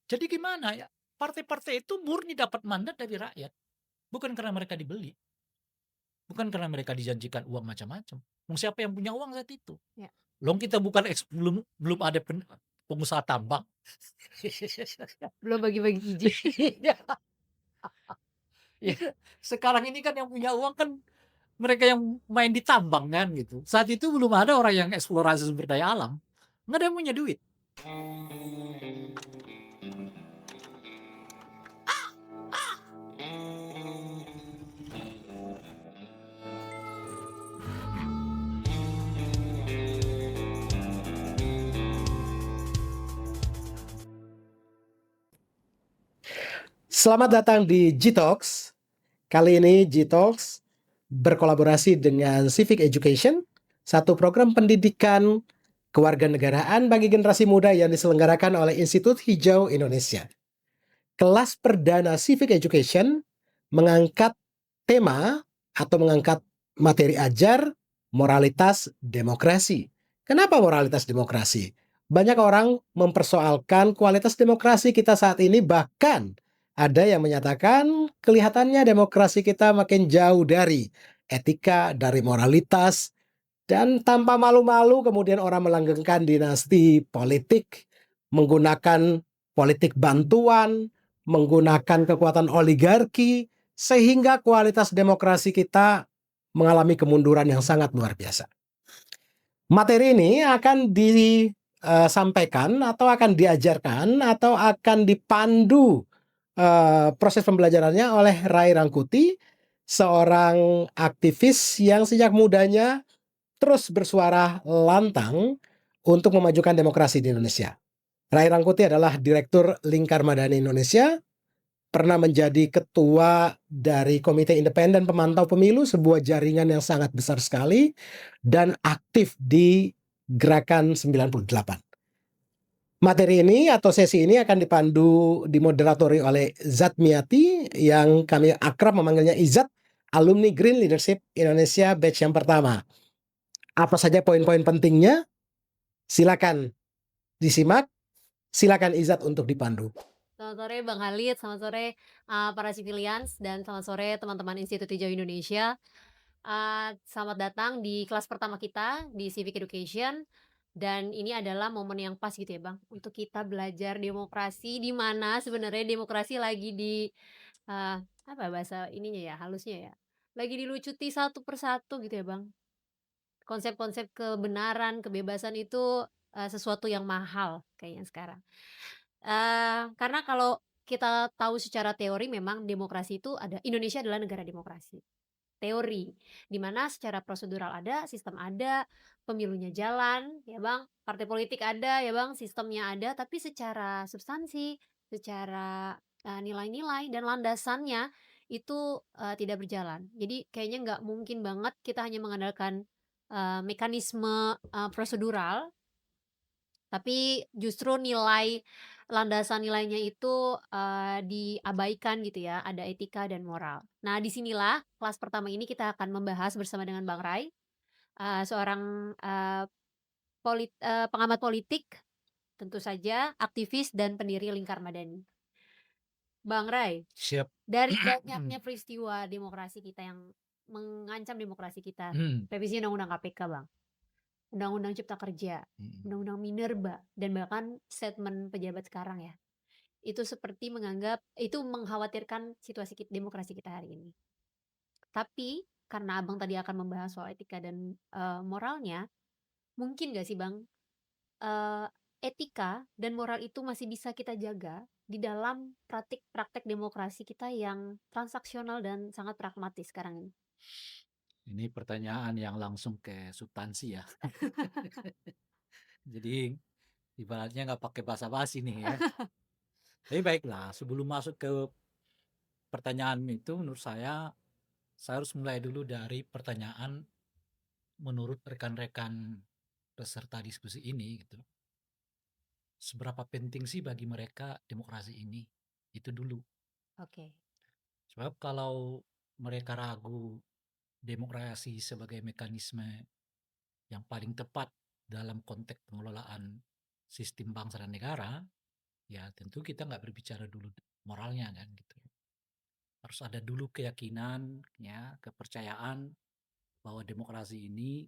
Jadi gimana ya, partai-partai itu murni dapat mandat dari rakyat, bukan karena mereka dibeli, bukan karena mereka dijanjikan uang macam-macam. Wong siapa yang punya uang saat itu? Ya. Long kita bukan belum belum ada pengusaha tambang. Belum bagi-bagi izin. Iya, iya. Sekarang ini kan yang punya uang kan mereka yang main di tambang kan gitu. Saat itu belum ada orang yang eksplorasi sumber daya alam. Nggak ada yang punya duit. Selamat datang di G-Talks. Kali ini G-Talks berkolaborasi dengan Civic Education, satu program pendidikan kewarganegaraan bagi generasi muda yang diselenggarakan oleh Institut Hijau Indonesia. Kelas perdana Civic Education mengangkat tema atau mengangkat materi ajar moralitas demokrasi. Kenapa moralitas demokrasi? Banyak orang mempersoalkan kualitas demokrasi kita saat ini, bahkan ada yang menyatakan kelihatannya demokrasi kita makin jauh dari etika, dari moralitas, dan tanpa malu-malu kemudian orang melanggengkan dinasti politik, menggunakan politik bantuan, menggunakan kekuatan oligarki, sehingga kualitas demokrasi kita mengalami kemunduran yang sangat luar biasa. Materi ini akan disampaikan atau akan diajarkan atau akan dipandu proses pembelajarannya oleh Rai Rangkuti, seorang aktivis yang sejak mudanya terus bersuara lantang untuk memajukan demokrasi di Indonesia. Rai Rangkuti adalah Direktur Lingkar Madani Indonesia, pernah menjadi ketua dari Komite Independen Pemantau Pemilu, sebuah jaringan yang sangat besar sekali, dan aktif di Gerakan 98. Materi ini atau sesi ini akan dipandu, dimoderatori oleh Zat Miati, yang kami akrab memanggilnya Izat, alumni Green Leadership Indonesia batch yang pertama. Apa saja poin-poin pentingnya? Silakan disimak, silakan Izat untuk dipandu. Selamat sore Bang Halid, selamat sore, para civilians, dan selamat sore teman-teman Institut Hijau Indonesia. Selamat datang di kelas pertama kita di Civic Education, dan ini adalah momen yang pas gitu ya Bang, untuk kita belajar demokrasi, di mana sebenarnya demokrasi lagi apa bahasa ininya ya, halusnya ya, lagi dilucuti satu persatu gitu ya Bang. Konsep-konsep kebenaran, kebebasan itu, sesuatu yang mahal kayaknya sekarang. Karena kalau kita tahu secara teori memang demokrasi itu Indonesia adalah negara demokrasi. Teori, di mana secara prosedural ada, sistem ada, pemilunya jalan, ya Bang, partai politik ada, ya Bang, sistemnya ada, tapi secara substansi, secara, nilai-nilai dan landasannya itu, tidak berjalan. Jadi kayaknya nggak mungkin banget kita hanya mengandalkan, mekanisme, prosedural, tapi justru landasan nilainya itu, diabaikan gitu ya, ada etika dan moral. Nah, disinilah kelas pertama ini kita akan membahas bersama dengan Bang Rai, seorang, pengamat politik, tentu saja aktivis dan pendiri Lingkar Madani. Bang Rai, Siap. dari banyaknya peristiwa demokrasi kita yang mengancam demokrasi kita, Hmm. revisi Undang-Undang KPK, Bang, Undang-Undang Cipta Kerja, Undang-Undang Minerba, dan bahkan statement pejabat sekarang ya. Itu seperti mengkhawatirkan situasi demokrasi kita hari ini. Tapi, karena Abang tadi akan membahas soal etika dan, moralnya, mungkin nggak sih Bang, eee, etika dan moral itu masih bisa kita jaga di dalam praktek demokrasi kita yang transaksional dan sangat pragmatis sekarang ini? Ini pertanyaan yang langsung ke substansi ya. Jadi ibaratnya nggak pakai basa-basi nih ya. Tapi baiklah, sebelum masuk ke pertanyaan itu, menurut saya harus mulai dulu dari pertanyaan menurut rekan-rekan peserta diskusi ini gitu. Seberapa penting sih bagi mereka demokrasi ini? Itu dulu. Oke. Sebab kalau mereka ragu demokrasi sebagai mekanisme yang paling tepat dalam konteks pengelolaan sistem bangsa dan negara, ya tentu kita nggak berbicara dulu moralnya kan gitu. Harus ada dulu keyakinan, ya, kepercayaan bahwa demokrasi ini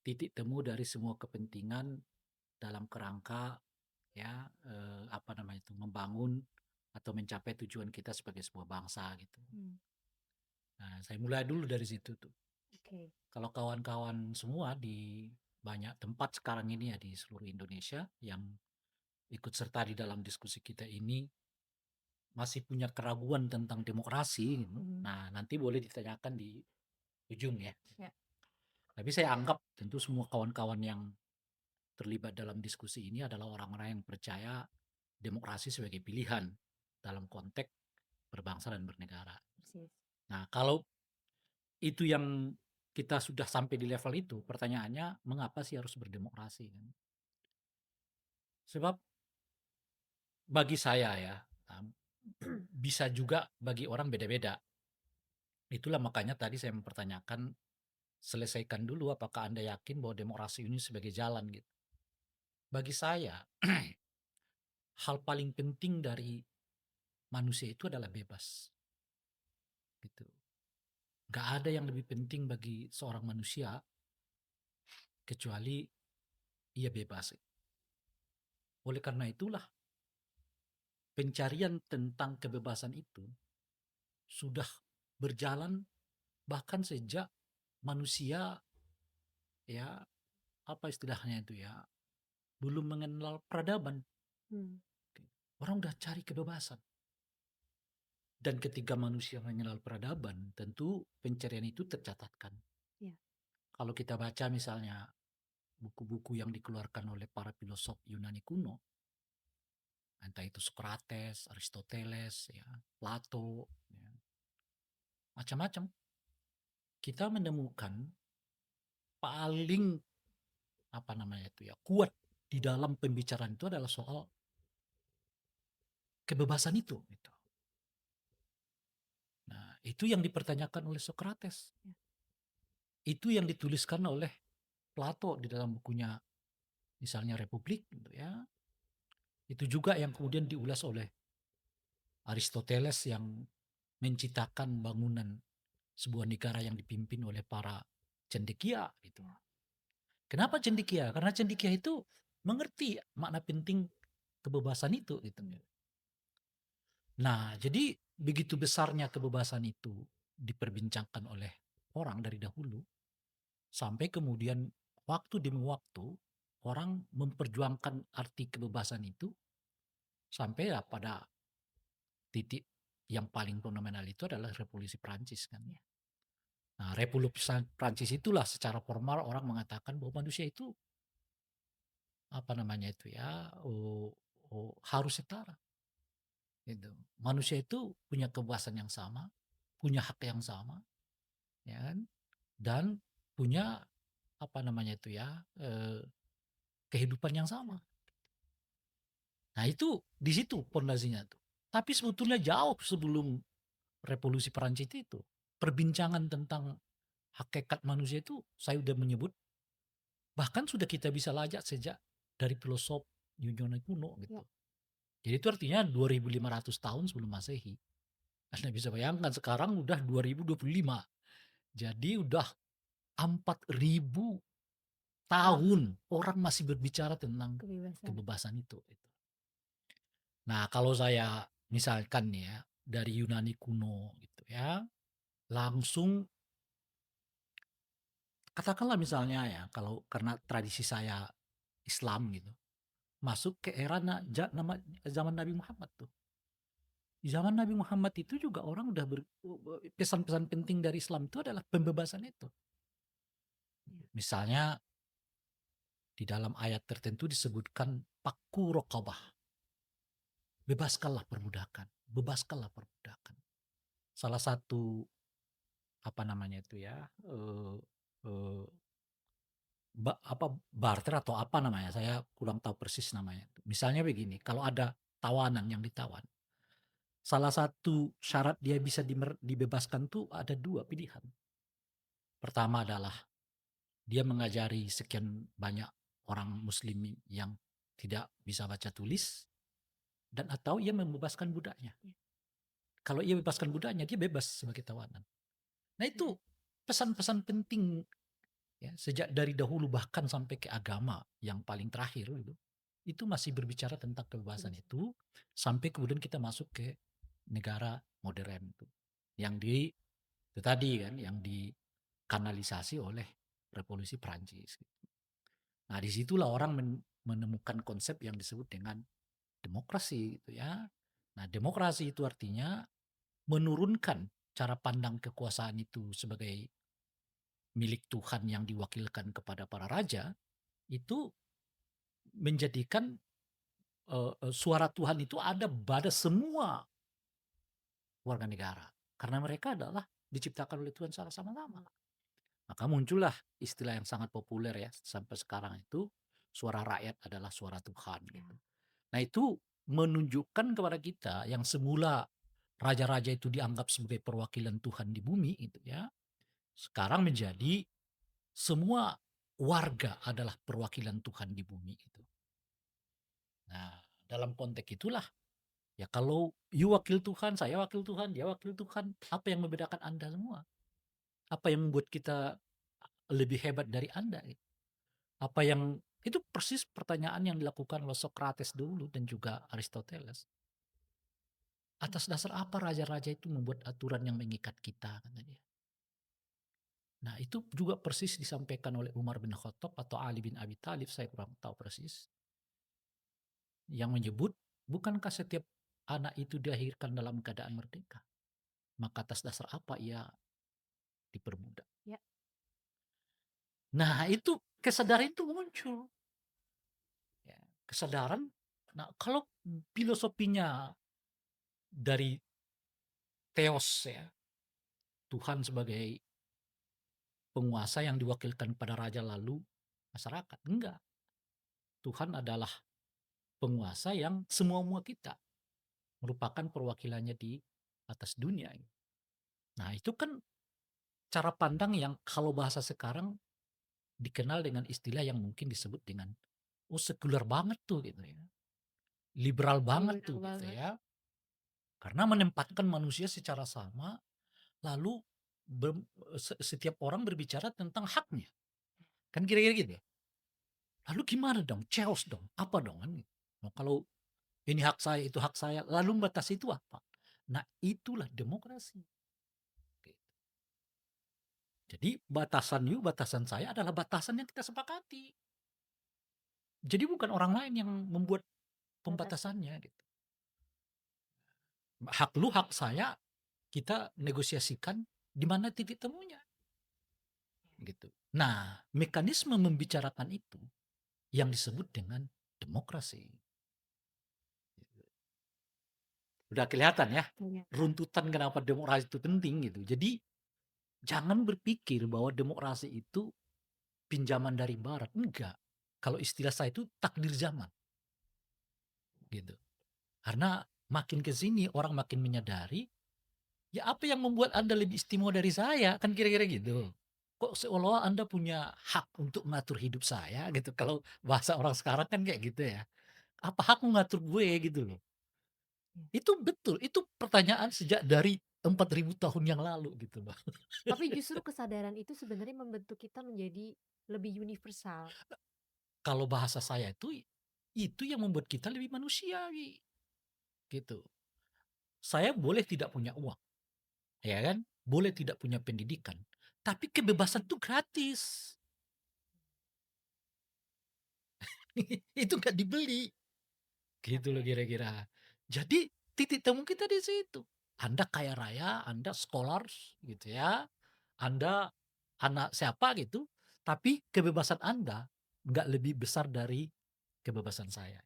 titik temu dari semua kepentingan dalam kerangka, ya, apa namanya itu, membangun atau mencapai tujuan kita sebagai sebuah bangsa gitu. Nah, saya mulai dulu dari situ tuh. Oke. Kalau kawan-kawan semua di banyak tempat sekarang ini ya di seluruh Indonesia yang ikut serta di dalam diskusi kita ini masih punya keraguan tentang demokrasi gitu. Nah, nanti boleh ditanyakan di ujung ya. Ya. Tapi saya anggap tentu semua kawan-kawan yang terlibat dalam diskusi ini adalah orang-orang yang percaya demokrasi sebagai pilihan dalam konteks berbangsa dan bernegara. Persis. Nah, kalau itu yang kita sudah sampai di level itu, pertanyaannya mengapa sih harus berdemokrasi kan? Sebab bagi saya ya, bisa juga bagi orang beda-beda. Itulah makanya tadi saya mempertanyakan, selesaikan dulu apakah Anda yakin bahwa demokrasi ini sebagai jalan gitu. Bagi saya, hal paling penting dari manusia itu adalah bebas. Gitu. Gak ada yang lebih penting bagi seorang manusia kecuali ia bebas. Oleh karena itulah pencarian tentang kebebasan itu sudah berjalan bahkan sejak manusia, ya, apa istilahnya itu ya, belum mengenal peradaban. Orang udah cari kebebasan. Dan ketika manusia mengenal peradaban, tentu pencarian itu tercatatkan. Ya. Kalau kita baca misalnya buku-buku yang dikeluarkan oleh para filosof Yunani kuno, entah itu Socrates, Aristoteles, ya, Plato, ya, macam-macam, kita menemukan paling apa namanya itu ya, kuat di dalam pembicaraan itu adalah soal kebebasan itu. Gitu. Nah, itu yang dipertanyakan oleh Socrates. Ya. Itu yang dituliskan oleh Plato di dalam bukunya misalnya Republik gitu ya. Itu juga yang kemudian diulas oleh Aristoteles yang menciptakan bangunan sebuah negara yang dipimpin oleh para cendekia gitu. Kenapa cendekia? Karena cendekia itu mengerti makna penting kebebasan itu gitu. Nah, jadi begitu besarnya kebebasan itu diperbincangkan oleh orang dari dahulu sampai kemudian waktu demi waktu orang memperjuangkan arti kebebasan itu sampai ya pada titik yang paling fenomenal itu adalah Revolusi Prancis kan. Nah, Revolusi Prancis itulah secara formal orang mengatakan bahwa manusia itu apa namanya itu ya, harus setara. Gitu. Manusia itu punya kebebasan yang sama, punya hak yang sama, ya kan? Dan punya apa namanya itu ya, kehidupan yang sama. Nah, itu di situ pondasinya tuh. Tapi sebetulnya jauh sebelum Revolusi Perancis itu, perbincangan tentang hakikat manusia itu saya sudah menyebut bahkan sudah kita bisa lacak sejak dari filosof Yunani kuno gitu. Ya. Jadi itu artinya 2500 tahun sebelum Masehi. Anda bisa bayangkan sekarang udah 2025. Jadi udah 4000 tahun orang masih berbicara tentang kebebasan itu. Nah, kalau saya misalkan nih ya dari Yunani kuno gitu ya, langsung katakanlah misalnya ya, kalau karena tradisi saya Islam gitu, masuk ke era zaman Nabi Muhammad tuh. Di zaman Nabi Muhammad itu juga orang udah pesan-pesan penting dari Islam itu adalah pembebasan itu. Misalnya di dalam ayat tertentu disebutkan pakku rokobah. Bebaskanlah perbudakan. Bebaskanlah perbudakan. Salah satu apa namanya itu ya, barter atau apa namanya, saya kurang tahu persis namanya. Misalnya begini, kalau ada tawanan yang ditawan, salah satu syarat dia bisa dibebaskan tuh ada 2 pilihan. Pertama adalah dia mengajari sekian banyak orang muslim yang tidak bisa baca tulis, dan atau ia membebaskan budaknya. Ya. Kalau ia bebaskan budaknya, dia bebas sebagai tawanan. Nah itu pesan-pesan penting ya, sejak dari dahulu bahkan sampai ke agama yang paling terakhir itu masih berbicara tentang kebebasan itu sampai kemudian kita masuk ke negara modern itu yang itu tadi kan yang dikanalisasi oleh revolusi Prancis. Nah disitulah orang menemukan konsep yang disebut dengan demokrasi gitu ya. Nah demokrasi itu artinya menurunkan cara pandang kekuasaan itu sebagai milik Tuhan yang diwakilkan kepada para raja itu menjadikan suara Tuhan itu ada pada semua warga negara karena mereka adalah diciptakan oleh Tuhan secara sama-sama. Maka muncullah istilah yang sangat populer ya sampai sekarang itu suara rakyat adalah suara Tuhan gitu. Nah itu menunjukkan kepada kita yang semula raja-raja itu dianggap sebagai perwakilan Tuhan di bumi itu ya. Sekarang menjadi semua warga adalah perwakilan Tuhan di bumi itu. Nah, dalam konteks itulah ya kalau you wakil Tuhan, saya wakil Tuhan, dia wakil Tuhan, apa yang membedakan Anda semua? Apa yang membuat kita lebih hebat dari Anda? Gitu? Apa yang itu persis pertanyaan yang dilakukan oleh Socrates dulu dan juga Aristoteles. Atas dasar apa raja-raja itu membuat aturan yang mengikat kita kata dia. Nah itu juga persis disampaikan oleh Umar bin Khattab atau Ali bin Abi Thalib, saya kurang tahu persis. Yang menyebut, bukankah setiap anak itu dilahirkan dalam keadaan merdeka? Maka atas dasar apa ia diperbudak? Ya. Nah itu kesadaran itu muncul. Ya, kesadaran, nah kalau filosofinya dari Theos ya, Tuhan sebagai penguasa yang diwakilkan pada raja lalu masyarakat. Enggak. Tuhan adalah penguasa yang semua kita merupakan perwakilannya di atas dunia. Nah itu kan cara pandang yang kalau bahasa sekarang dikenal dengan istilah yang mungkin disebut dengan sekuler banget tuh gitu ya. Liberal banget tuh gitu ya. Karena menempatkan manusia secara sama lalu setiap orang berbicara tentang haknya. Kan kira-kira gitu ya. Lalu gimana dong? Chaos dong. Apa dong kan? Nah, kalau ini hak saya, itu hak saya, lalu batas itu apa? Nah, itulah demokrasi. Gitu. Jadi batasan you, batasan saya adalah batasan yang kita sepakati. Jadi bukan orang lain yang membuat pembatasannya gitu. Hak lu, hak saya, kita negosiasikan di mana titik temunya. Gitu. Nah, mekanisme membicarakan itu yang disebut dengan demokrasi. Udah kelihatan ya runtutan kenapa demokrasi itu penting gitu. Jadi jangan berpikir bahwa demokrasi itu pinjaman dari barat. Enggak. Kalau istilah saya itu takdir zaman. Gitu. Karena makin ke sini orang makin menyadari ya apa yang membuat Anda lebih istimewa dari saya? Kan kira-kira gitu. Kok seolah-olah Anda punya hak untuk mengatur hidup saya gitu. Kalau bahasa orang sekarang kan kayak gitu ya. Apa hak mengatur gue gitu loh. Itu betul, itu pertanyaan sejak dari 4.000 tahun yang lalu gitu loh. Tapi justru kesadaran itu sebenarnya membentuk kita menjadi lebih universal. Kalau bahasa saya itu yang membuat kita lebih manusiawi. Gitu. Saya boleh tidak punya uang. Ya kan? Boleh tidak punya pendidikan. Tapi kebebasan itu gratis. Itu nggak dibeli. Gitu loh kira-kira. Jadi titik temu kita di situ. Anda kaya raya, Anda scholars gitu ya. Anda anak siapa gitu. Tapi kebebasan Anda nggak lebih besar dari kebebasan saya.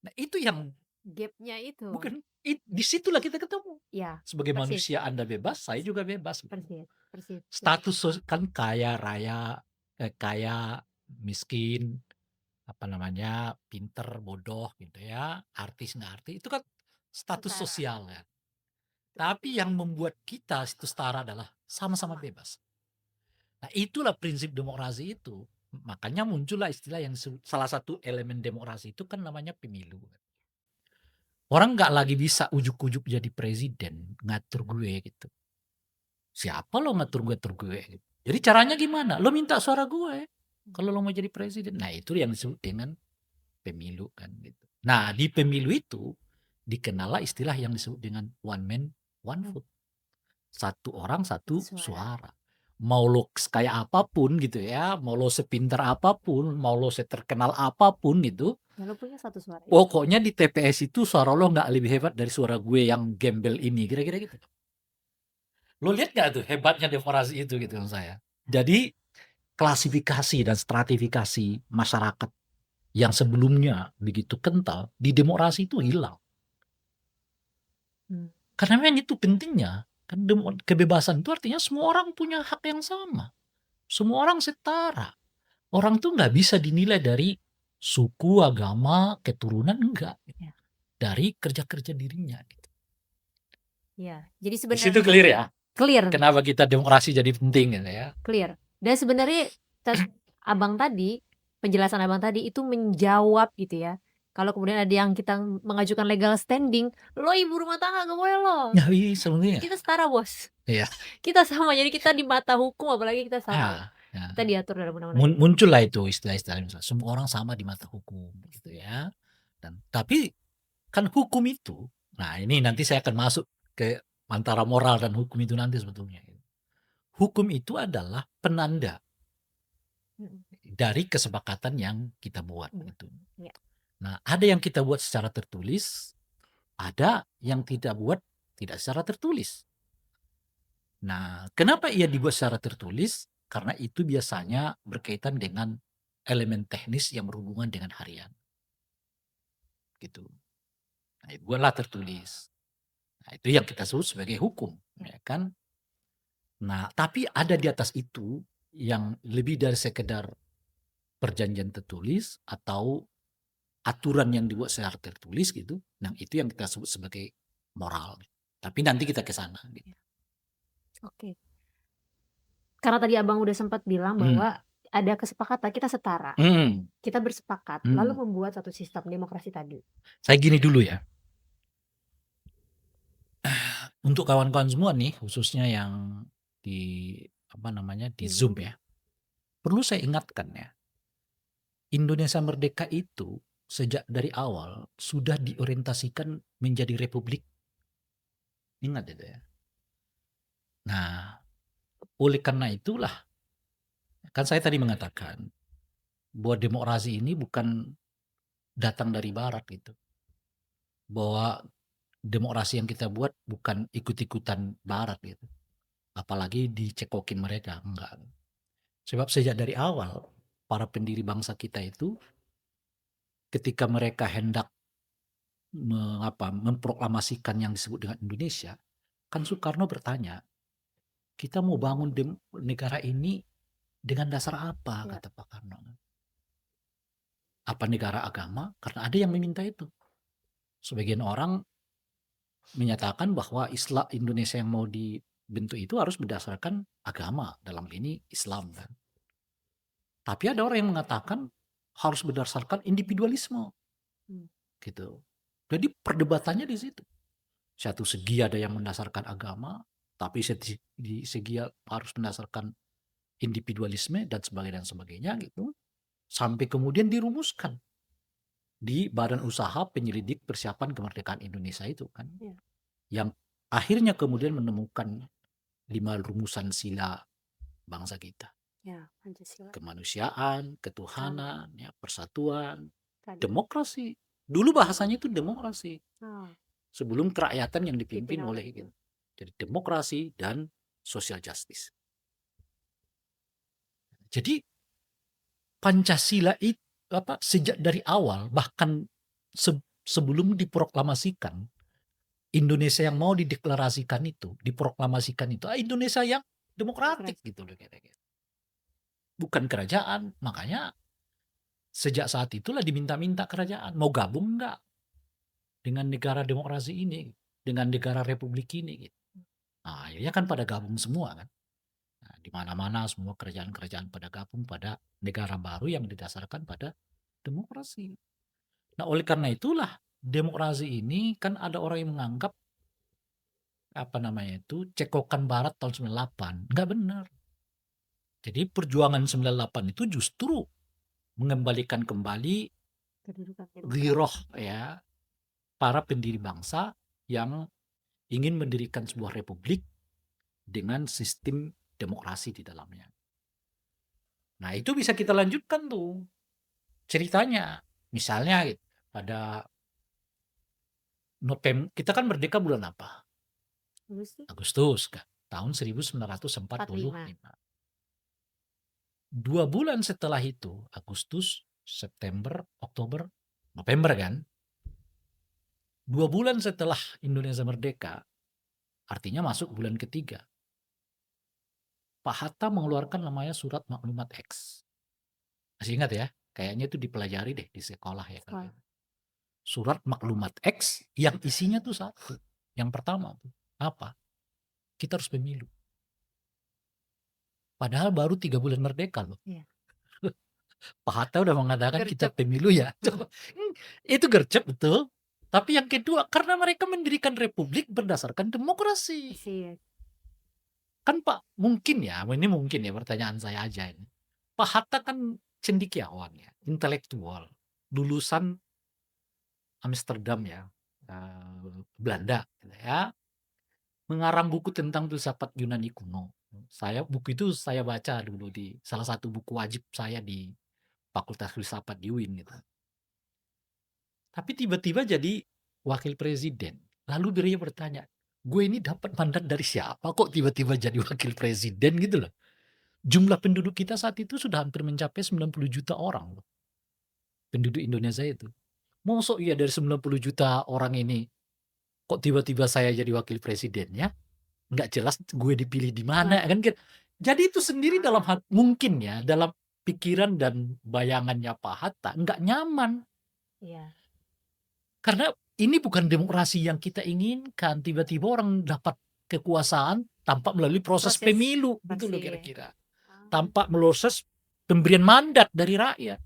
Nah itu yang Gapnya itu. bukan, disitulah kita ketemu. Ya, Sebagai persis. manusia Anda bebas, saya juga bebas. Persis. Status kan kaya raya, kaya miskin, apa namanya, pinter bodoh gitu ya, artis nggak artis itu kan status Setara. sosial ya. Tapi yang membuat kita itu setara adalah sama-sama bebas. Nah itulah prinsip demokrasi itu. Makanya muncullah istilah yang salah satu elemen demokrasi itu kan namanya pemilu. Orang nggak lagi bisa ujuk-ujuk jadi presiden, ngatur gue gitu. Siapa lo ngatur-ngatur gue gitu. Jadi caranya gimana? Lo minta suara gue kalau lo mau jadi presiden. Nah, itu yang disebut dengan pemilu kan gitu. Nah, di pemilu itu dikenallah istilah yang disebut dengan one man one vote. Satu orang satu suara. Mau lo kayak apapun gitu ya, mau lo sepintar apapun, mau lo seterkenal apapun gitu, Ya lo punya satu suara. pokoknya di TPS itu suara lo nggak lebih hebat dari suara gue yang gembel ini, kira-kira gitu. Lo lihat nggak tuh hebatnya demokrasi itu gitu maksud saya. Jadi klasifikasi dan stratifikasi masyarakat yang sebelumnya begitu kental di demokrasi itu hilang. Karena memang itu pentingnya. Kan kebebasan itu artinya semua orang punya hak yang sama. Semua orang setara. Orang tuh nggak bisa dinilai dari suku, agama, keturunan, enggak. Ya. Dari kerja-kerja dirinya. Gitu. Ya, jadi Di sebenarnya situ clear ya. clear. Kenapa kita demokrasi jadi penting gitu ya. Clear. Dan sebenarnya abang tadi, penjelasan abang tadi itu menjawab gitu ya. Kalau kemudian ada yang kita mengajukan legal standing, lo ibu rumah tangga gak boleh lo. Ya iya sebenarnya. Kita setara bos. Iya. Kita sama, jadi kita di mata hukum apalagi kita sama. Ya. Kita diatur dalam undang-undang. Muncullah itu istilah-istilah misalnya semua orang sama di mata hukum gitu ya. Dan tapi kan hukum itu, nah ini nanti saya akan masuk ke antara moral dan hukum itu nanti sebetulnya. Hukum itu adalah penanda dari kesepakatan yang kita buat gitu. Ya. Nah, ada yang kita buat secara tertulis, ada yang tidak buat tidak secara tertulis. Nah, kenapa ia dibuat secara tertulis? Karena itu biasanya berkaitan dengan elemen teknis yang berhubungan dengan harian. Gitu. Nah, buatlah tertulis. Nah, itu yang kita sebut sebagai hukum, ya kan? Nah, tapi ada di atas itu yang lebih dari sekedar perjanjian tertulis atau aturan yang dibuat secara tertulis gitu. Nah, itu yang kita sebut sebagai moral. Tapi nanti kita ke sana. Gitu. Oke. Karena tadi abang udah sempat bilang bahwa ada kesepakatan kita setara. Kita bersepakat lalu membuat satu sistem demokrasi tadi. Saya gini dulu ya. Untuk kawan-kawan semua nih, khususnya yang di di Zoom ya. Perlu saya ingatkan ya. Indonesia merdeka itu sejak dari awal sudah diorientasikan menjadi republik. Ingat itu ya. Nah, oleh karena itulah kan saya tadi mengatakan bahwa demokrasi ini bukan datang dari barat gitu. Bahwa demokrasi yang kita buat bukan ikut-ikutan barat gitu. Apalagi dicekokin mereka, enggak. Sebab sejak dari awal para pendiri bangsa kita itu ketika mereka hendak memproklamasikan yang disebut dengan Indonesia, kan Soekarno bertanya, kita mau bangun negara ini dengan dasar apa, kata Pak Karno. Apa negara agama? Karena ada yang meminta itu. Sebagian orang menyatakan bahwa Islam Indonesia yang mau dibentuk itu harus berdasarkan agama, dalam ini Islam kan. Tapi ada orang yang mengatakan harus berdasarkan individualisme. Gitu. Jadi perdebatannya di situ. Satu segi ada yang mendasarkan agama, tapi di segi harus mendasarkan individualisme dan sebagainya gitu. Sampai kemudian dirumuskan di Badan Usaha Penyelidik Persiapan Kemerdekaan Indonesia itu kan. Yang akhirnya kemudian menemukan 5 rumusan sila bangsa kita. Ya, Pancasila. Kemanusiaan, ketuhanan, ya, persatuan, demokrasi. Dulu bahasanya itu demokrasi. Sebelum kerakyatan yang dipimpin oleh gitu. Jadi demokrasi dan social justice. Jadi Pancasila itu sejak dari awal bahkan sebelum diproklamasikan Indonesia yang mau dideklarasikan itu, diproklamasikan itu Indonesia yang demokratik gitu loh kira-kira. Bukan kerajaan, makanya sejak saat itulah diminta-minta kerajaan mau gabung enggak dengan negara demokrasi ini, dengan negara republik ini gitu. Nah, akhirnya kan pada gabung semua kan. Nah, di mana-mana semua kerajaan-kerajaan pada gabung pada negara baru yang didasarkan pada demokrasi. Nah, oleh karena itulah demokrasi ini kan ada orang yang menganggap apa namanya itu cekokan Barat tahun 98. Nggak benar. Jadi perjuangan 98 itu justru mengembalikan kembali Kedudukan demokrasi. giroh ya para pendiri bangsa yang ingin mendirikan sebuah republik dengan sistem demokrasi di dalamnya. Nah, itu bisa kita lanjutkan tuh ceritanya. Misalnya gitu, pada November kita kan merdeka bulan apa? Agustus Agustus kan, tahun 1945. 45. 2 bulan setelah itu, Agustus, September, Oktober, November kan? 2 bulan setelah Indonesia merdeka, artinya masuk bulan ketiga, Pak Hatta mengeluarkan namanya Surat Maklumat X. Masih ingat ya? Kayaknya itu dipelajari deh di sekolah ya. Sekolah. Surat Maklumat X yang isinya tuh satu. Yang pertama tuh apa? Kita harus pemilu. Padahal baru 3 bulan merdeka loh. Iya. Pak Hatta udah mengatakan kita Gercep. pemilu ya. Itu gercep betul. Tapi yang kedua, karena mereka mendirikan republik berdasarkan demokrasi. Sih. Kan Pak, mungkin ya, ini mungkin ya pertanyaan saya aja ini. Pak Hatta kan cendekiawan ya, intelektual, lulusan Amsterdam ya, Belanda gitu ya. Mengarang buku tentang filsafat Yunani kuno. Buku itu saya baca dulu di salah satu buku wajib saya di Fakultas Filsafat di UIN gitu. Tapi tiba-tiba jadi wakil presiden. Lalu dirinya bertanya, gue ini dapat mandat dari siapa kok tiba-tiba jadi wakil presiden gitu loh. Jumlah penduduk kita saat itu sudah hampir mencapai 90 juta orang loh. Penduduk Indonesia itu. Mosok ya dari 90 juta orang ini kok tiba-tiba saya jadi wakil presiden ya? Nggak jelas gue dipilih di mana kan. Jadi itu sendiri mungkin ya dalam pikiran dan bayangannya Pak Hatta nggak nyaman. Iya. Karena ini bukan demokrasi yang kita inginkan. Tiba-tiba orang dapat kekuasaan tanpa melalui proses pemilu. Gitu loh kira-kira. Tanpa proses pemberian mandat dari rakyat.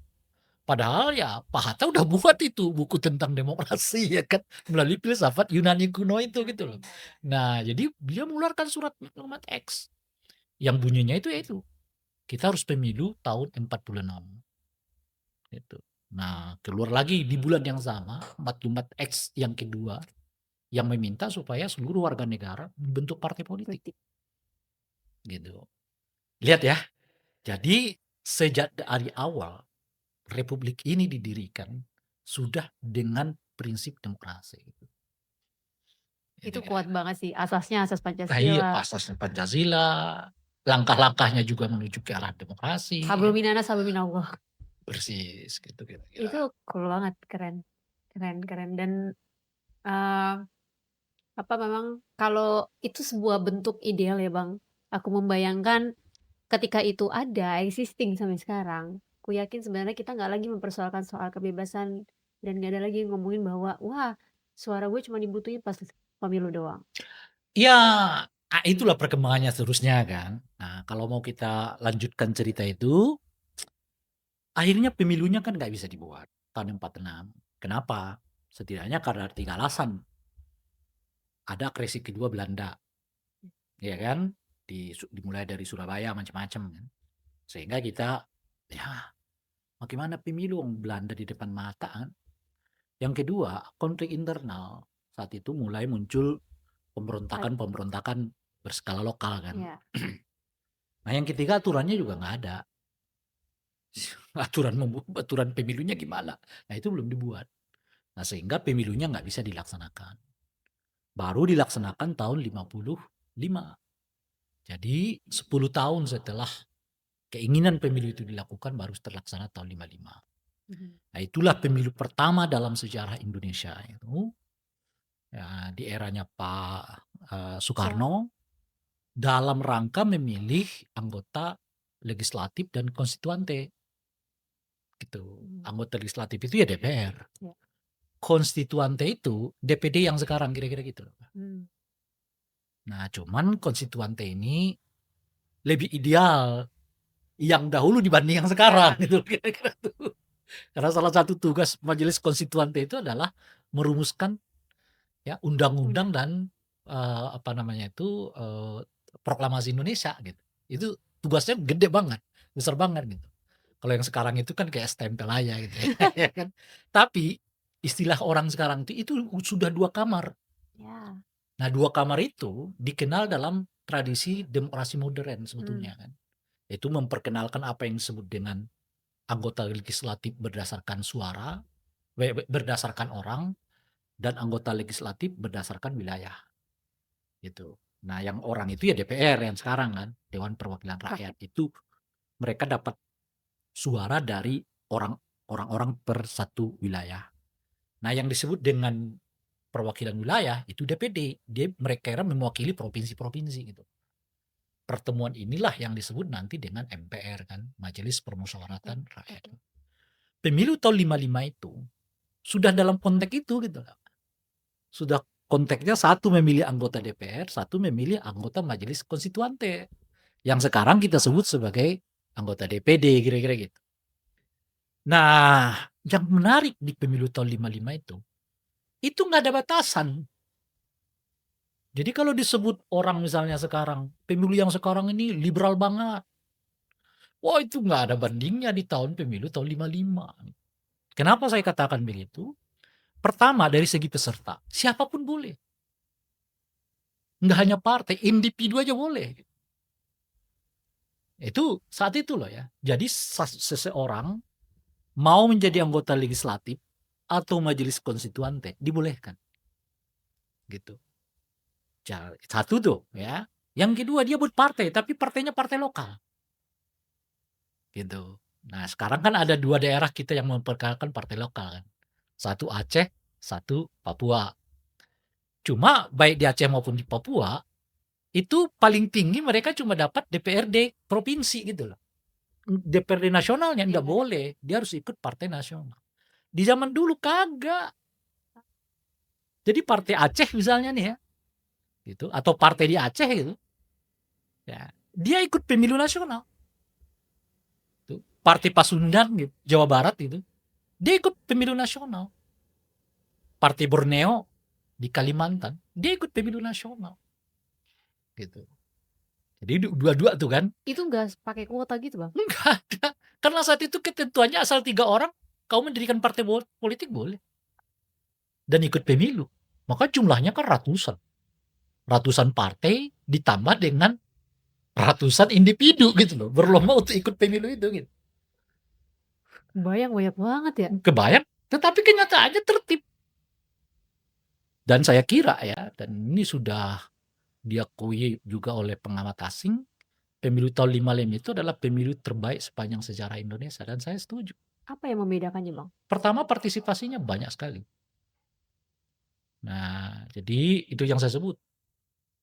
Padahal ya Pak Hatta udah buat itu buku tentang demokrasi ya kan. Melalui filsafat Yunani kuno itu gitu loh. Nah jadi dia mengeluarkan surat Maklumat X. Yang bunyinya itu. Kita harus pemilu tahun 46. Gitu. Nah, keluar lagi di bulan yang sama, Maklumat X yang kedua, yang meminta supaya seluruh warga negara membentuk partai politik. Gitu. Lihat ya, jadi sejak dari awal Republik ini didirikan sudah dengan prinsip demokrasi. Itu kuat banget sih, asasnya asas Pancasila. Iya, asasnya Pancasila, langkah-langkahnya juga menuju ke arah demokrasi. Hablum minanas, hablum minallah. Persis gitu kira-kira. Itu cool banget, keren dan memang kalau itu sebuah bentuk ideal ya Bang. Aku membayangkan ketika itu ada existing sampai sekarang, aku yakin sebenarnya kita nggak lagi mempersoalkan soal kebebasan dan nggak ada lagi ngomongin bahwa wah suara gue cuma dibutuhin pas pemilu doang. Ya, itulah perkembangannya seterusnya kan. Nah, kalau mau kita lanjutkan cerita itu, akhirnya pemilunya kan nggak bisa dibuat tahun 46. Kenapa? Setidaknya karena 3 alasan. Ada agresi kedua Belanda, ya kan? Dimulai dari Surabaya macam-macam kan. Sehingga kita, ya bagaimana pemilu Belanda di depan mata kan? Yang kedua, konflik internal. Saat itu mulai muncul pemberontakan berskala lokal kan. Iya. Nah yang ketiga aturannya juga nggak ada. Aturan pemilunya gimana? Nah itu belum dibuat. Nah sehingga pemilunya nggak bisa dilaksanakan. Baru dilaksanakan tahun 55. Jadi 10 tahun setelah keinginan pemilu itu dilakukan baru terlaksana tahun 55. Nah itulah pemilu pertama dalam sejarah Indonesia itu. Ya, di eranya Pak Soekarno dalam rangka memilih anggota legislatif dan konstituante. Gitu. Anggota legislatif itu ya DPR. Ya. Konstituante itu DPD yang sekarang kira-kira gitu. Nah, cuman konstituante ini lebih ideal yang dahulu dibanding yang sekarang gitu kira-kira tuh. Karena salah satu tugas majelis konstituante itu adalah merumuskan ya undang-undang dan proklamasi Indonesia gitu. Itu tugasnya gede banget, besar banget gitu. Kalau yang sekarang itu kan kayak stempel aja gitu ya, ya kan. Tapi istilah orang sekarang itu sudah 2 kamar. Ya. Nah 2 kamar itu dikenal dalam tradisi demokrasi modern Hmm. sebetulnya kan. Itu memperkenalkan apa yang disebut dengan anggota legislatif berdasarkan suara, berdasarkan orang, dan anggota legislatif berdasarkan wilayah gitu. Nah yang orang itu ya DPR yang sekarang kan, Dewan Perwakilan Rakyat itu mereka dapat suara dari orang-orang per satu wilayah. Nah yang disebut dengan perwakilan wilayah itu DPD, mereka mewakili provinsi-provinsi gitu. Pertemuan inilah yang disebut nanti dengan MPR kan, Majelis Permusyawaratan Rakyat. Pemilu tahun 55 itu sudah dalam konteks itu gitu. Sudah konteksnya satu memilih anggota DPR, satu memilih anggota Majelis Konstituante. Yang sekarang kita sebut sebagai anggota DPD kira-kira gitu. Nah, yang menarik di pemilu tahun 55 itu nggak ada batasan. Jadi kalau disebut orang misalnya sekarang, pemilu yang sekarang ini liberal banget. Wah itu nggak ada bandingnya di pemilu tahun 55. Kenapa saya katakan begitu? Pertama dari segi peserta, siapapun boleh. Nggak hanya partai, individu aja boleh. Itu saat itu loh ya. Jadi seseorang mau menjadi anggota legislatif atau majelis konstituante dibolehkan. Gitu. Satu tuh ya. Yang kedua dia buat partai, tapi partainya partai lokal. Gitu. Nah sekarang kan ada 2 daerah kita yang memperkenalkan partai lokal kan. Satu Aceh, satu Papua. Cuma baik di Aceh maupun di Papua, itu paling tinggi mereka cuma dapat DPRD provinsi gitu loh. DPRD nasionalnya enggak boleh, dia harus ikut partai nasional. Di zaman dulu kagak. Jadi partai Aceh misalnya nih ya, gitu, atau partai di Aceh gitu, ya, dia ikut pemilu nasional. Tuh, partai Pasundan gitu, Jawa Barat gitu, dia ikut pemilu nasional. Partai Borneo di Kalimantan, dia ikut pemilu nasional. Gitu. Jadi dua-dua tuh kan. Itu nggak pakai kuota gitu bang? Enggak ada. Karena saat itu ketentuannya asal 3 orang, kau mendirikan partai politik boleh. Dan ikut pemilu. Maka jumlahnya kan ratusan. Ratusan partai ditambah dengan ratusan individu gitu loh. Berlomba untuk ikut pemilu itu gitu. Bayang banyak banget ya. Kebayang. Tetapi kenyataannya tertib. Dan saya kira ya, dan ini sudah diakui juga oleh pengamat asing, pemilu tahun 55 itu adalah pemilu terbaik sepanjang sejarah Indonesia. Dan saya setuju. Apa yang membedakannya bang? Pertama partisipasinya banyak sekali. Nah, jadi itu yang saya sebut.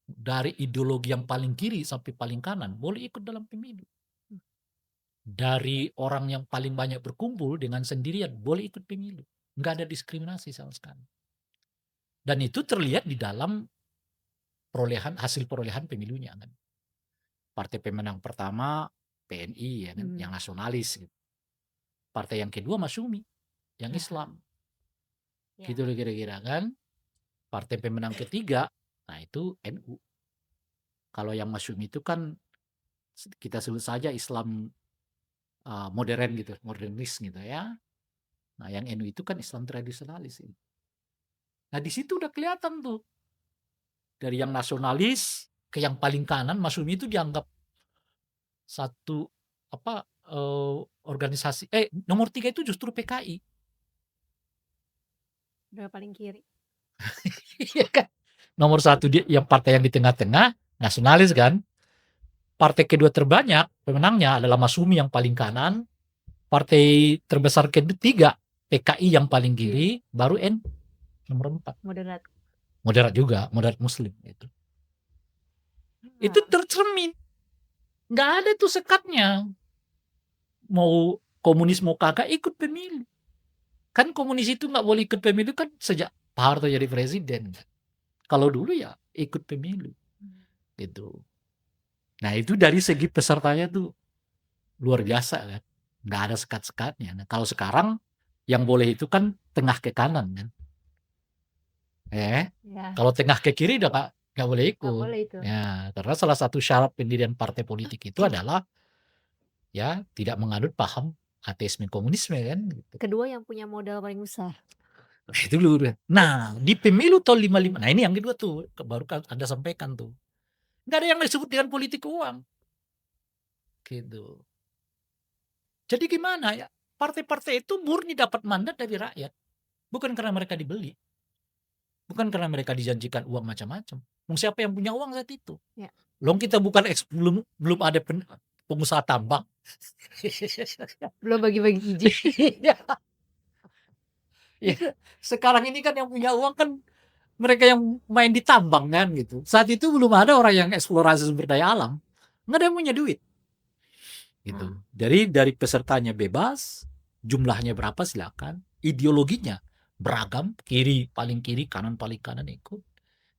Dari ideologi yang paling kiri sampai paling kanan boleh ikut dalam pemilu. Dari orang yang paling banyak berkumpul dengan sendirian boleh ikut pemilu. Nggak ada diskriminasi sama sekali. Dan itu terlihat di dalam hasil perolehan pemilunya kan. Partai pemenang pertama PNI ya kan, yang nasionalis gitu. Partai yang kedua Masyumi, yang Islam. Gitu kira-kira kan. Partai pemenang ketiga, nah itu NU. Kalau yang Masyumi itu kan kita sebut saja Islam modern gitu, modernis gitu ya. Nah yang NU itu kan Islam tradisionalis. Nah di situ udah kelihatan tuh. Dari yang nasionalis ke yang paling kanan, Masyumi itu dianggap satu organisasi. Nomor 3 itu justru PKI. Udah paling kiri. Iya kan? Nomor 1 yang partai yang di tengah-tengah, nasionalis kan. Partai kedua terbanyak pemenangnya adalah Masyumi yang paling kanan. Partai terbesar ketiga PKI yang paling kiri, baru nomor 4. Moderat. Moderat juga, moderat Muslim itu. Itu tercermin. Nggak ada tuh sekatnya. Mau komunis mau kagak ikut pemilu. Kan komunis itu nggak boleh ikut pemilu kan sejak Pak Harto jadi presiden. Kalau dulu ya ikut pemilu. Gitu. Nah itu dari segi pesertanya tuh luar biasa kan. Nggak ada sekat-sekatnya. Nah, kalau sekarang yang boleh itu kan tengah ke kanan kan. Ya. Ya, Kalau tengah ke kiri udah nggak boleh nggak ikut. boleh itu. Ya, karena salah satu syarat pendirian partai politik itu adalah ya tidak menganut paham ateisme komunisme kan. Gitu. Kedua yang punya modal paling besar. Itu dulu. Nah, di pemilu tahun 55, nah ini yang kedua tuh, baru Anda sampaikan tuh. Nggak ada yang disebut dengan politik uang. Gitu. Jadi gimana ya? Partai-partai itu murni dapat mandat dari rakyat. Bukan karena mereka dibeli. Bukan karena mereka dijanjikan uang macam-macam. Siapa yang punya uang saat itu? Ya. Long kita bukan belum ada pengusaha tambang. Belum bagi-bagi izin. Ya, sekarang ini kan yang punya uang kan mereka yang main di tambang kan gitu. Saat itu belum ada orang yang eksplorasi sumber daya alam. Nggak ada yang punya duit. Gitu. Dari pesertanya bebas, jumlahnya berapa silakan, ideologinya beragam, paling kiri, kanan paling kanan ikut.